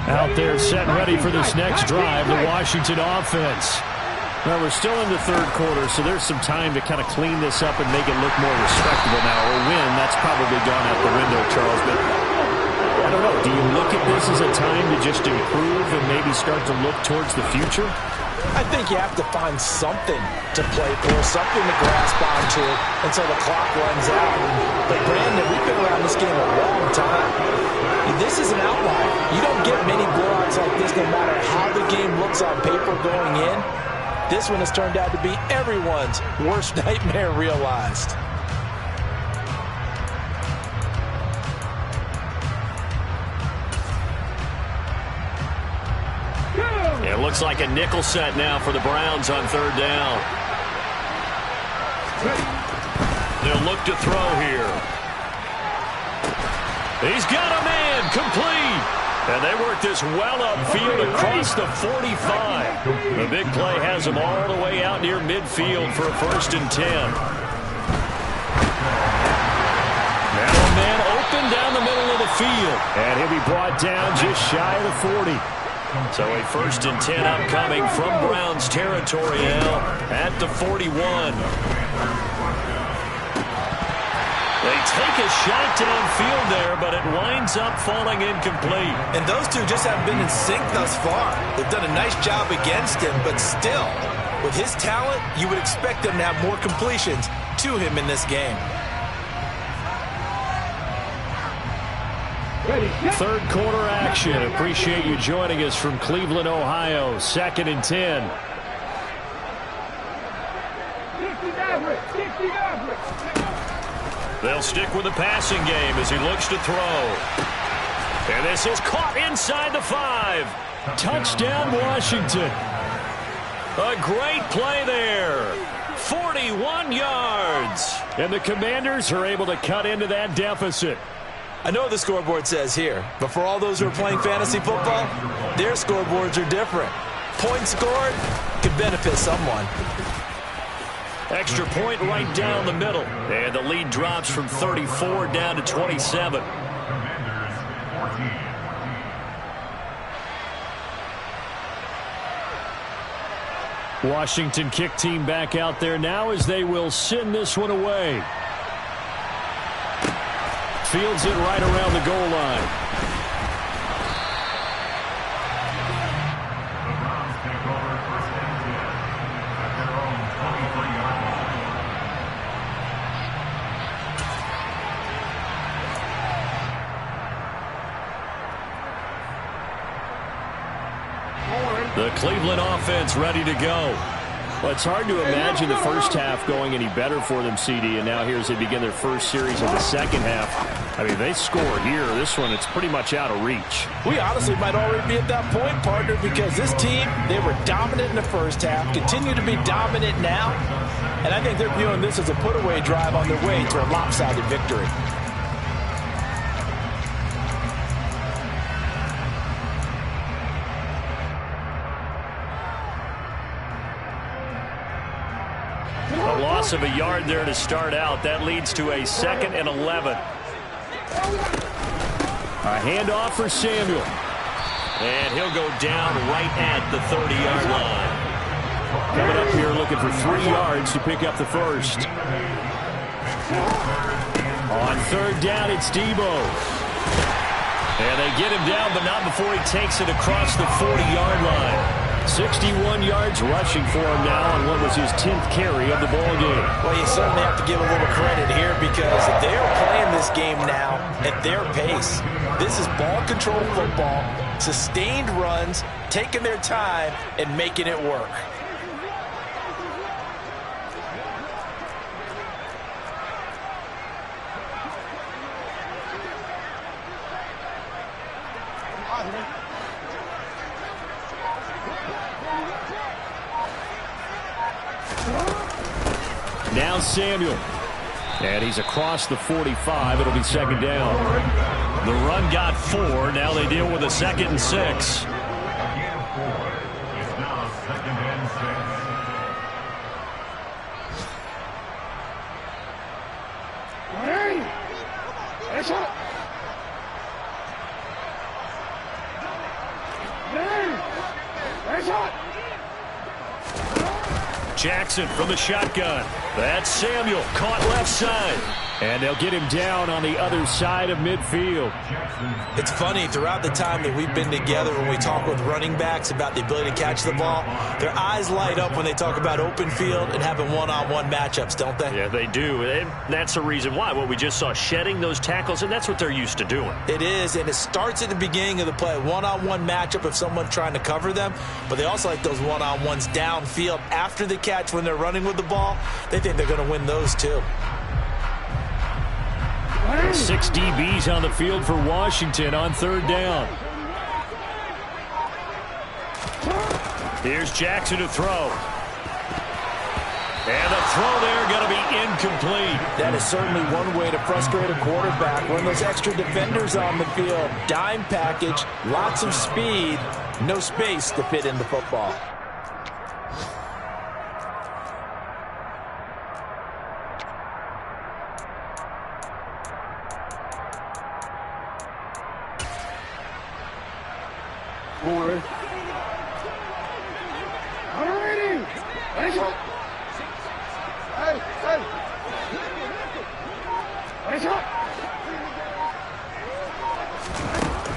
Out there set ready for this next drive, the Washington offense. Well, we're still in the third quarter, so there's some time to kind of clean this up and make it look more respectable now. Or win, that's probably gone out the window, Charles. But I don't know. Do you look at this as a time to just improve and maybe start to look towards the future? I think you have to find something to play for, something to grasp onto until the clock runs out. But, Brandon, we've been around this game a long time. This is an outlier. You don't get many blowouts like this no matter how the game looks on paper going in. This one has turned out to be everyone's worst nightmare realized. It looks like a nickel set now for the Browns on third down. They'll look to throw here. He's got a man, complete. And they work this well upfield across the 45. The big play has them all the way out near midfield for a 1st and 10. Now a man open down the middle of the field. And he'll be brought down just shy of the 40. So a 1st and 10 upcoming from Browns territory now at the 41. They take a shot downfield there, but it winds up falling incomplete. And those two just haven't been in sync thus far. They've done a nice job against him, but still, with his talent, you would expect them to have more completions to him in this game. Third quarter action. Appreciate you joining us from Cleveland, Ohio. 2nd and 10. They'll stick with the passing game as he looks to throw. And this is caught inside the 5. Touchdown, Washington. A great play there. 41 yards. And the Commanders are able to cut into that deficit. I know what the scoreboard says here, but for all those who are playing fantasy football, their scoreboards are different. Points scored could benefit someone. Extra point right down the middle. And the lead drops from 34 down to 27. Washington kick team back out there now as they will send this one away. Fields it right around the goal line. The Cleveland offense ready to go. Well, it's hard to imagine the first half going any better for them, CD, and now here as they begin their first series of the second half. I mean, they score here. This one, it's pretty much out of reach. We honestly might already be at that point, partner, because this team, they were dominant in the first half, continue to be dominant now, and I think they're viewing this as a put-away drive on their way to a lopsided victory. A loss of a yard there to start out. That leads to a 2nd and 11. A handoff for Samuel. And he'll go down right at the 30-yard line. Coming up here looking for 3 yards to pick up the first. On third down, it's Debo. And they get him down, but not before he takes it across the 40-yard line. 61 yards rushing for him now on what was his 10th carry of the ball game. Well, you certainly have to give a little credit here because they're playing this game now at their pace. This is ball control football, sustained runs, taking their time and making it work. Now Samuel. And he's across the 45. It'll be 2nd down. The run got 4. Now they deal with a 2nd and 6. Jackson from the shotgun. That's Samuel, caught left side. And they'll get him down on the other side of midfield. It's funny, throughout the time that we've been together, when we talk with running backs about the ability to catch the ball, their eyes light up when they talk about open field and having one-on-one matchups, don't they? Yeah, they do. And that's the reason why. What we just saw, shedding those tackles, and that's what they're used to doing. It is, and it starts at the beginning of the play. One-on-one matchup of someone trying to cover them, but they also like those one-on-ones downfield after the catch when they're running with the ball. They think they're going to win those too. 6 DBs on the field for Washington on third down. Here's Jackson to throw. And the throw there going to be incomplete. That is certainly one way to frustrate a quarterback. When those extra defenders on the field, dime package, lots of speed, no space to fit in the football.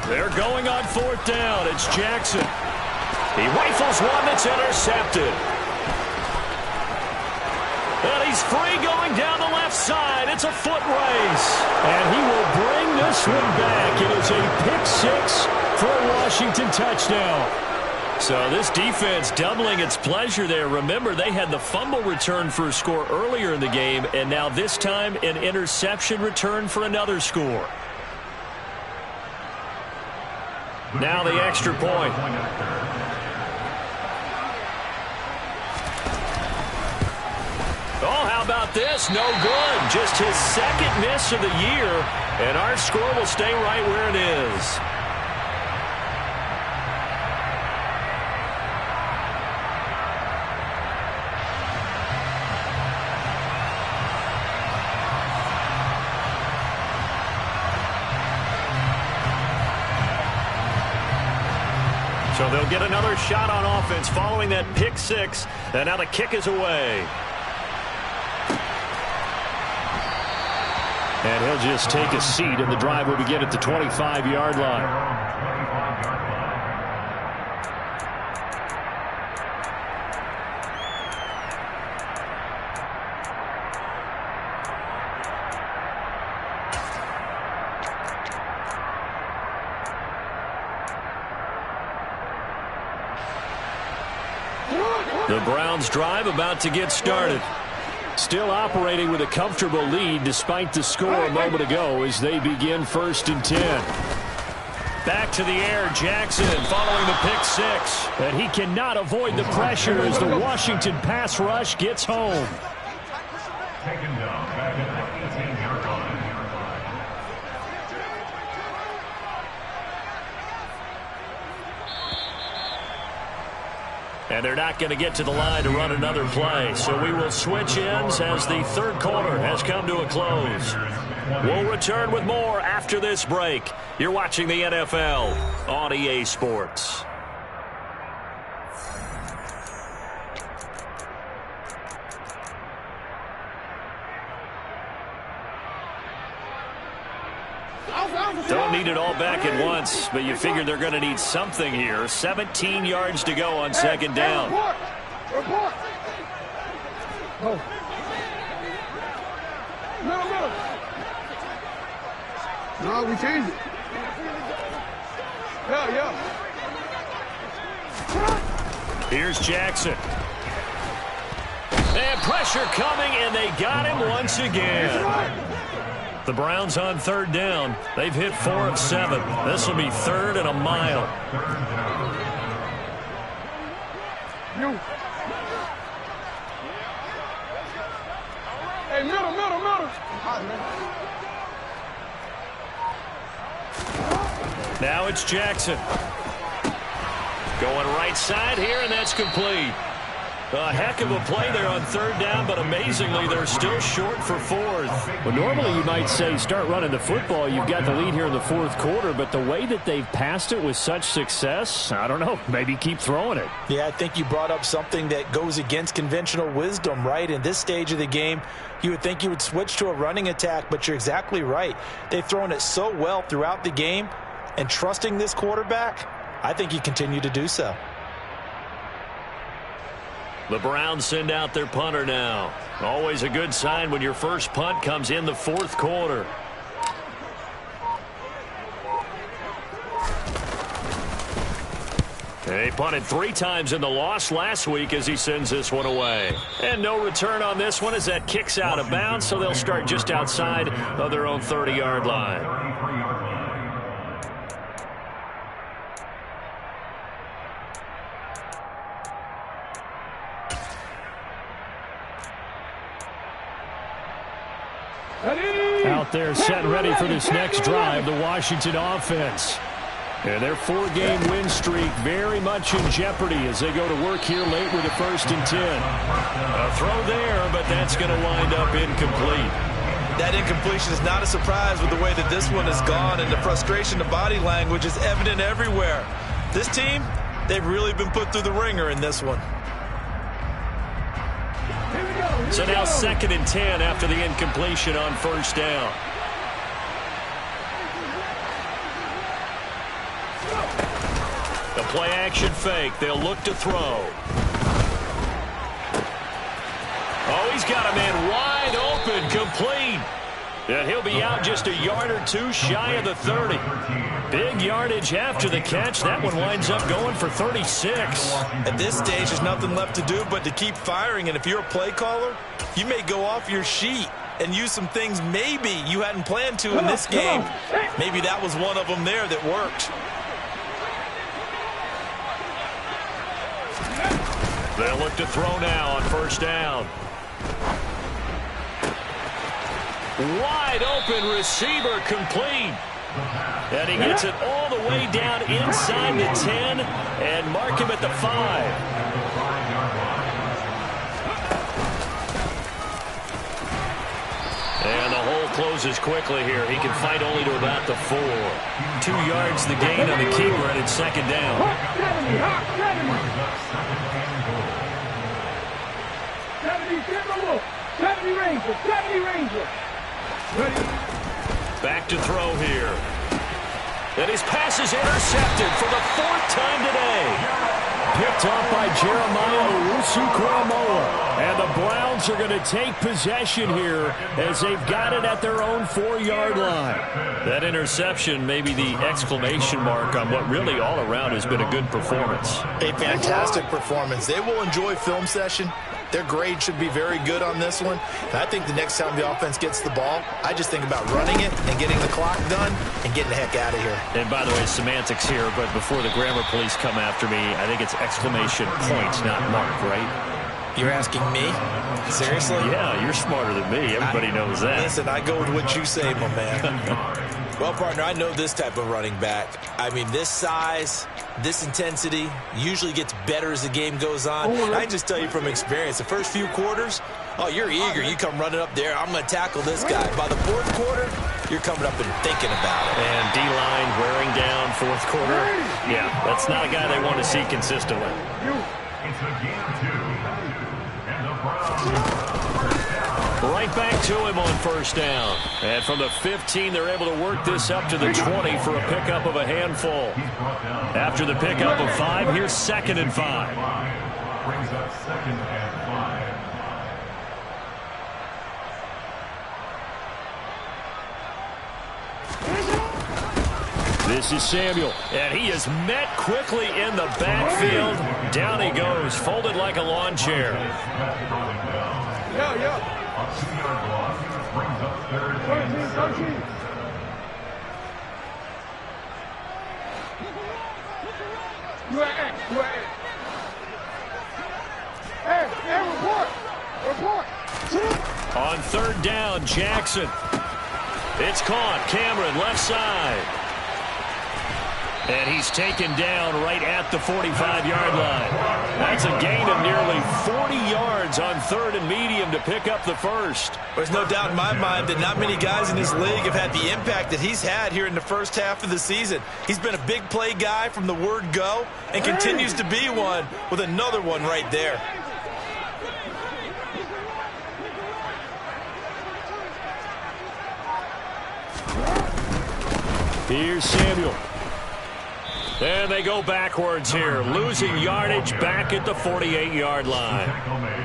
They're going on fourth down. It's Jackson. He rifles one that's intercepted. And he's free going down the left side. It's a foot race. And he will bring this one back. It is a pick six for a Washington touchdown. So this defense doubling its pleasure there. Remember, they had the fumble return for a score earlier in the game, and now this time an interception return for another score. Now the extra point. Oh, how about this? No good. Just his second miss of the year, and our score will stay right where it is. So they'll get another shot on offense following that pick six. And now the kick is away. And he'll just take a seat, and the drive will begin at the 25-yard line. The Browns drive about to get started. Still operating with a comfortable lead despite the score a moment ago as they begin 1st and 10. Back to the air, Jackson following the pick six. And he cannot avoid the pressure as the Washington pass rush gets home. Taken down back at the 18-yard line. And they're not going to get to the line to run another play. So we will switch ends as the third quarter has come to a close. We'll return with more after this break. You're watching the NFL on EA Sports. Don't need it all back at once, but you figure they're going to need something here. 17 yards to go on second down. Report. Oh. No, we changed it. Yeah. Here's Jackson. And pressure coming, and they got him once again. The Browns on third down. They've hit 4 of 7. This will be 3rd and a mile. Hey, middle. Now it's Jackson. Going right side here, and that's complete. A heck of a play there on third down, but amazingly, they're still short for fourth. Well, normally you might say start running the football. You've got the lead here in the fourth quarter, but the way that they've passed it with such success, I don't know, maybe keep throwing it. Yeah, I think you brought up something that goes against conventional wisdom, right? In this stage of the game, you would think you would switch to a running attack, but you're exactly right. They've thrown it so well throughout the game, and trusting this quarterback, I think you continue to do so. The Browns send out their punter now. Always a good sign when your first punt comes in the fourth quarter. He punted 3 times in the loss last week as he sends this one away. And no return on this one as that kicks out of bounds, so they'll start just outside of their own 30-yard line. Out there set and ready for this next drive, the Washington offense. And their 4-game win streak very much in jeopardy as they go to work here late with a 1st and 10. A throw there, but that's going to wind up incomplete. That incompletion is not a surprise with the way that this one has gone, and the frustration, the body language is evident everywhere. This team, they've really been put through the ringer in this one. So now 2nd and 10 after the incompletion on 1st down. The play action fake. They'll look to throw. Oh, he's got a man wide open, complete. And he'll be out just a yard or 2 shy of the 30. Big yardage after the catch. That one winds up going for 36. At this stage, there's nothing left to do but to keep firing. And if you're a play caller, you may go off your sheet and use some things maybe you hadn't planned to in this game. Maybe that was one of them there that worked. They'll look to throw now on 1st down. Wide open receiver, complete. And he gets it all the way down inside the 10 and mark him at the 5. And the hole closes quickly here. He can fight only to about the 4. 2 yards the gain on the keeper, and it's 2nd down. 70 Rangers, 70 Rangers. Back to throw here. And his pass is intercepted for the 4th time today. Picked off by Jeremiah Owusu-Koramoah. And the Browns are going to take possession here as they've got it at their own 4-yard line. That interception may be the exclamation mark on what really all around has been a good performance. A fantastic performance. They will enjoy film session. Their grade should be very good on this one. And I think the next time the offense gets the ball, I just think about running it and getting the clock done and getting the heck out of here. And by the way, semantics here, but before the grammar police come after me, I think it's exclamation point, not mark, right? You're asking me? Seriously? Yeah, you're smarter than me. Everybody knows that. Listen, I go with what you say, my man. Well, partner, I know this type of running back. I mean, this size, this intensity usually gets better as the game goes on. I can just tell you from experience, the first few quarters, oh, you're eager. You come running up there, I'm going to tackle this guy. By the 4th quarter, you're coming up and thinking about it. And D-line wearing down 4th quarter. Yeah, that's not a guy they want to see consistently. It's a game 2. And the Browns. Right back to him on 1st down. And from the 15, they're able to work this up to the 20 for a pickup of a handful. After the pickup of 5, here's 2nd and 5. Brings up 2nd and 5. This is Samuel, and he is met quickly in the backfield. Down he goes, folded like a lawn chair. Yeah. A 2-yard loss brings up 3rd and 7. You at X. Hey, report. On 3rd down, Jackson. It's caught. Cameron, left side. And he's taken down right at the 45-yard line. That's a gain of nearly 40 yards on 3rd and medium to pick up the first. There's no doubt in my mind that not many guys in this league have had the impact that he's had here in the first half of the season. He's been a big play guy from the word go and continues to be one with another one right there. Here's Samuel. And they go backwards here, losing yardage back at the 48-yard line.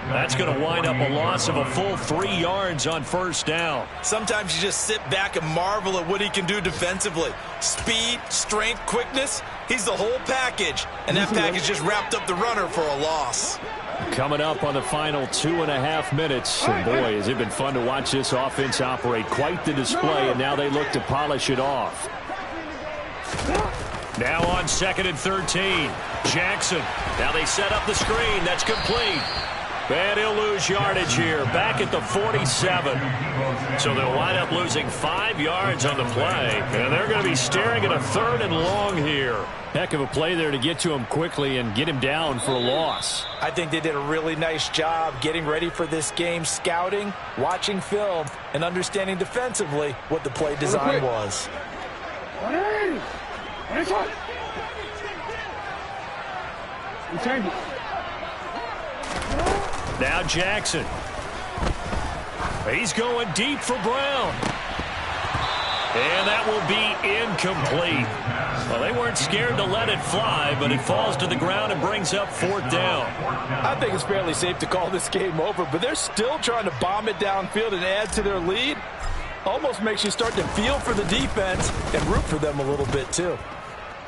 That's going to wind up a loss of a full 3 yards on 1st down. Sometimes you just sit back and marvel at what he can do defensively. Speed, strength, quickness, he's the whole package. And that package just wrapped up the runner for a loss. Coming up on the final 2.5 minutes. And boy, has it been fun to watch this offense operate. Quite the display, and now they look to polish it off. Now on 2nd and 13. Jackson. Now they set up the screen. That's complete. And he'll lose yardage here. Back at the 47. So they'll wind up losing 5 yards on the play. And they're going to be staring at a 3rd and long here. Heck of a play there to get to him quickly and get him down for a loss. I think they did a really nice job getting ready for this game, scouting, watching film, and understanding defensively what the play design was. Now Jackson. He's going deep for Brown. And that will be incomplete. Well, they weren't scared to let it fly, but it falls to the ground and brings up 4th down. I think it's fairly safe to call this game over, but they're still trying to bomb it downfield and add to their lead. Almost makes you start to feel for the defense and root for them a little bit too.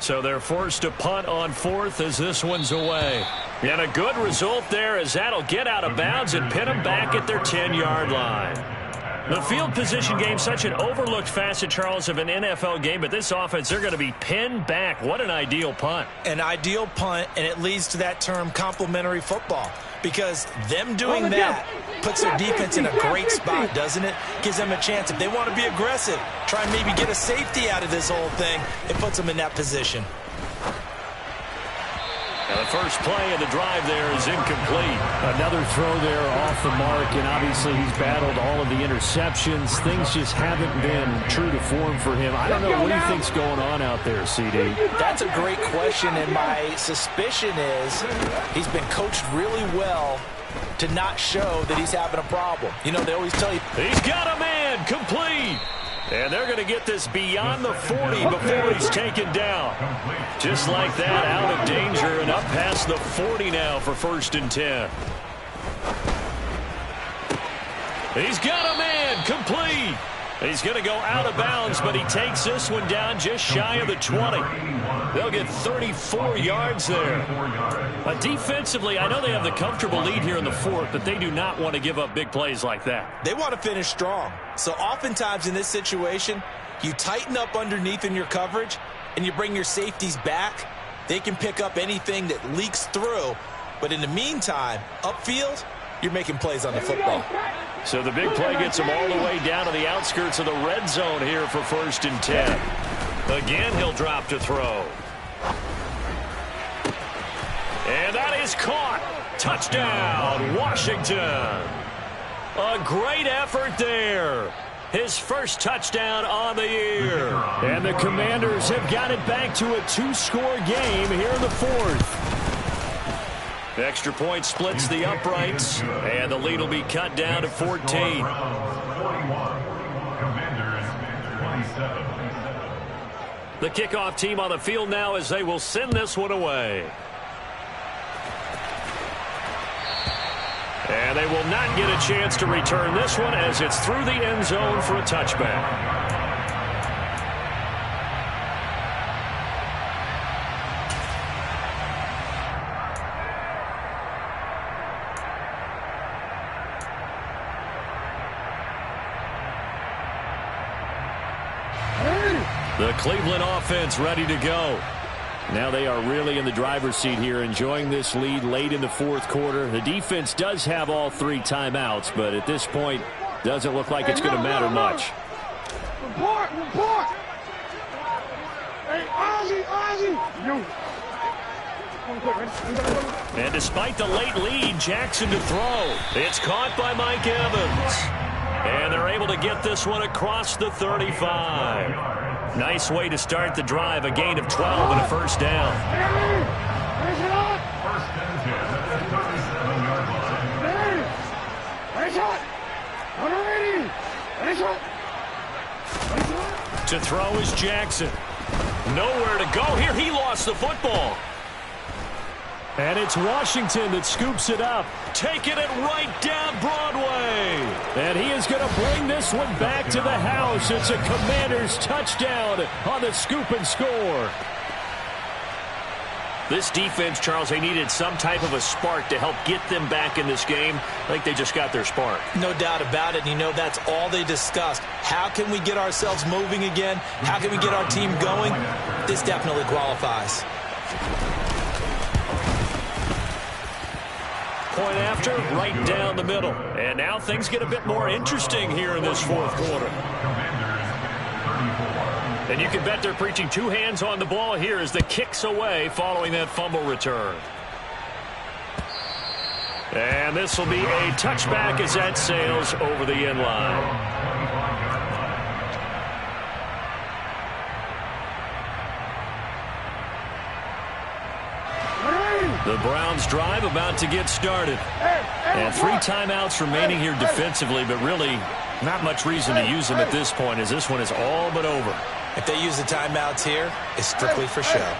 So they're forced to punt on 4th as this one's away. And a good result there as that'll get out of bounds and pin them back at their 10-yard line. The field position game, such an overlooked facet, Charles, of an NFL game, but this offense, they're going to be pinned back. What an ideal punt. An ideal punt, and it leads to that term complementary football, because them doing that puts their defense in a great spot, doesn't it? Gives them a chance. If they want to be aggressive, try and maybe get a safety out of this whole thing, it puts them in that position. Now the first play of the drive there is incomplete. Another throw there off the mark, and obviously he's battled all of the interceptions. Things just haven't been true to form for him. I don't know what do you think's going on out there, CD? That's a great question, and my suspicion is he's been coached really well to not show that he's having a problem. You know, they always tell you. He's got a man, complete. And they're going to get this beyond the 40 before he's taken down. Just like that, out of danger and up past the 40 now for 1st and 10. He's got a man, complete. He's going to go out of bounds, but he takes this one down just shy of the 20. They'll get 34 yards there. Defensively, I know they have the comfortable lead here in the 4th, but they do not want to give up big plays like that. They want to finish strong. So oftentimes in this situation, you tighten up underneath in your coverage, and you bring your safeties back. They can pick up anything that leaks through. But in the meantime, upfield, you're making plays on the football. So the big play gets them all the way down to the outskirts of the red zone here for 1st and 10. Again, he'll drop to throw. And that is caught. Touchdown, Washington. A great effort there. His first touchdown on the year. And the Commanders have got it back to a 2-score game here in the 4th. The extra point splits the uprights, and the lead will be cut down to 14. The kickoff team on the field now as they will send this one away. And they will not get a chance to return this one as it's through the end zone for a touchback. The Cleveland offense ready to go. Now they are really in the driver's seat here, enjoying this lead late in the 4th quarter. The defense does have all 3 timeouts, but at this point, doesn't look like it's going to matter much. Report! And despite the late lead, Jackson to throw. It's caught by Mike Evans. And they're able to get this one across the 35. Nice way to start the drive. A gain of 12 and a first down. First and 10 at the 37-yard line. To throw is Jackson. Nowhere to go here. He lost the football. And it's Washington that scoops it up, taking it right down Broadway. And he is going to bring this one back to the house. It's a Commanders touchdown on the scoop and score. This defense, Charles, they needed some type of a spark to help get them back in this game. I think they just got their spark. No doubt about it. And you know, that's all they discussed. How can we get ourselves moving again? How can we get our team going? This definitely qualifies. Point after, right down the middle. And now things get a bit more interesting here in this fourth quarter. And you can bet they're preaching two hands on the ball here as the kick's away following that fumble return. And this will be a touchback as that sails over the end line. The Browns drive about to get started. And 3 timeouts remaining here defensively, but really not much reason to use them at this point as this one is all but over. If they use the timeouts here, it's strictly for show.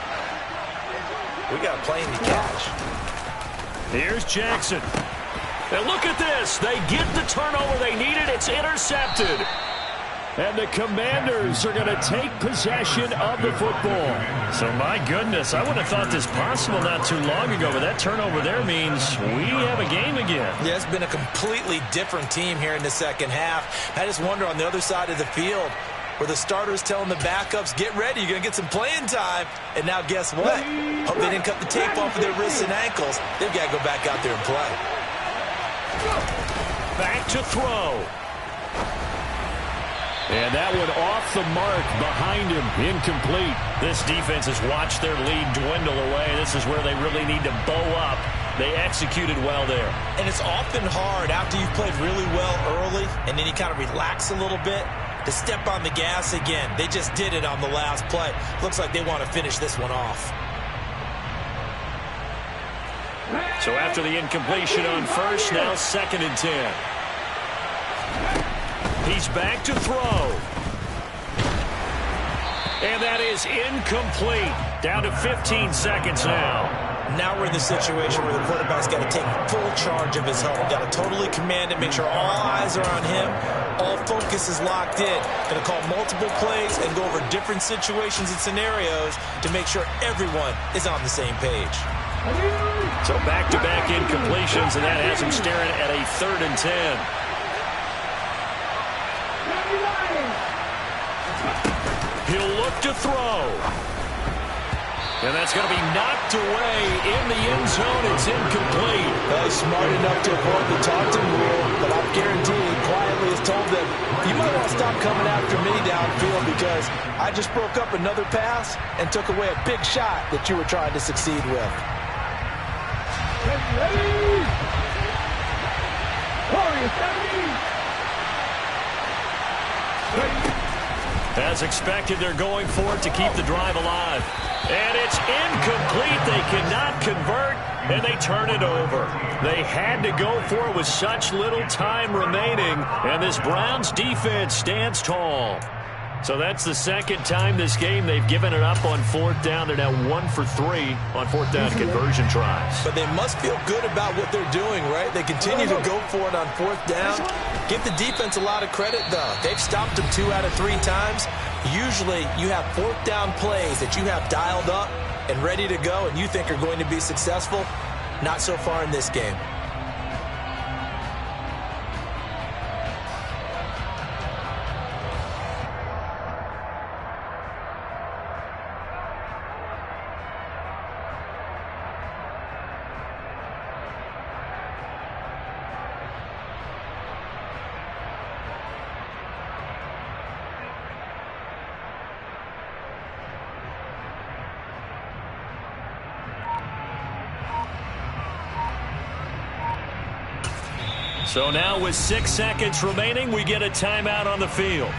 We got plenty to catch. Here's Jackson. And look at this. They get the turnover they needed. It's intercepted. And the Commanders are going to take possession of the football. So, my goodness, I would have thought this possible not too long ago, but that turnover there means we have a game again. Yeah, it's been a completely different team here in the second half. I just wonder on the other side of the field where the starters telling the backups, get ready, you're going to get some playing time. And now guess what? Hope they didn't cut the tape off of their wrists and ankles. They've got to go back out there and play. Back to throw. And that one off the mark behind him, incomplete. This defense has watched their lead dwindle away. This is where they really need to bow up. They executed well there. And it's often hard after you've played really well early and then you kind of relax a little bit to step on the gas again. They just did it on the last play. Looks like they want to finish this one off. So after the incompletion on first, now 2nd and 10. He's back to throw. And that is incomplete. Down to 15 seconds now. Now we're in the situation where the quarterback's got to take full charge of his helmet. Got to totally command it, make sure all eyes are on him. All focus is locked in. Going to call multiple plays and go over different situations and scenarios to make sure everyone is on the same page. So back-to-back incompletions, and that has him staring at a 3rd and 10. He'll look to throw. And that's going to be knocked away in the end zone. It's incomplete. Well, he's smart enough to avoid the taunting rule, but I'm guaranteed quietly has told them, you might want to stop coming after me downfield because I just broke up another pass and took away a big shot that you were trying to succeed with. As expected, they're going for it to keep the drive alive. And it's incomplete. They cannot convert, and they turn it over. They had to go for it with such little time remaining, and this Browns defense stands tall. So that's the 2nd time this game they've given it up on 4th down. They're now 1 for 3 on 4th down conversion tries. But they must feel good about what they're doing, right? They continue to go for it on 4th down. Give the defense a lot of credit, though. They've stopped them 2 out of 3 times. Usually you have 4th down plays that you have dialed up and ready to go and you think are going to be successful. Not so far in this game. So now with 6 seconds remaining, we get a timeout on the field.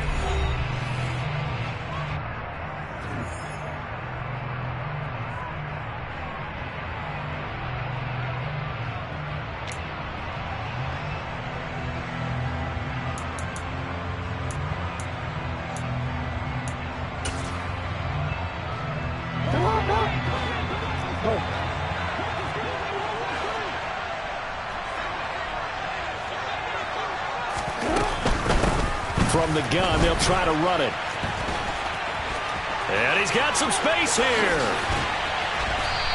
From the gun, they'll try to run it. And he's got some space here.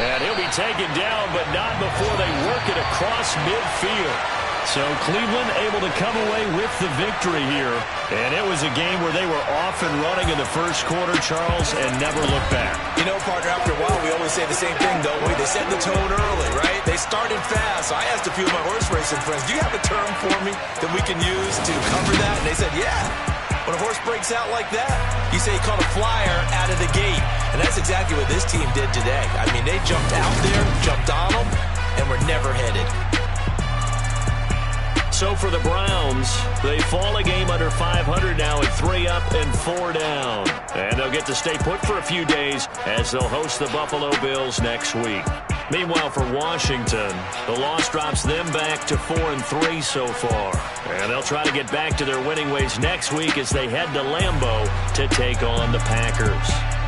And he'll be taken down, but not before they work it across midfield. So Cleveland able to come away with the victory here. And it was a game where they were off and running in the first quarter, Charles, and never looked back. You know, partner, after a while, we always say the same thing, don't we? They set the tone early, right? They started fast. So I asked a few of my horse racing friends, do you have a term for me that we can use to cover that? And they said, yeah. When a horse breaks out like that, you say he caught a flyer out of the gate. And that's exactly what this team did today. I mean, they jumped out there, jumped on them, and were never headed. So for the Browns, they fall a game under 500 now at 3 up and 4 down. And they'll get to stay put for a few days as they'll host the Buffalo Bills next week. Meanwhile, for Washington, the loss drops them back to 4-3 so far. And they'll try to get back to their winning ways next week as they head to Lambeau to take on the Packers.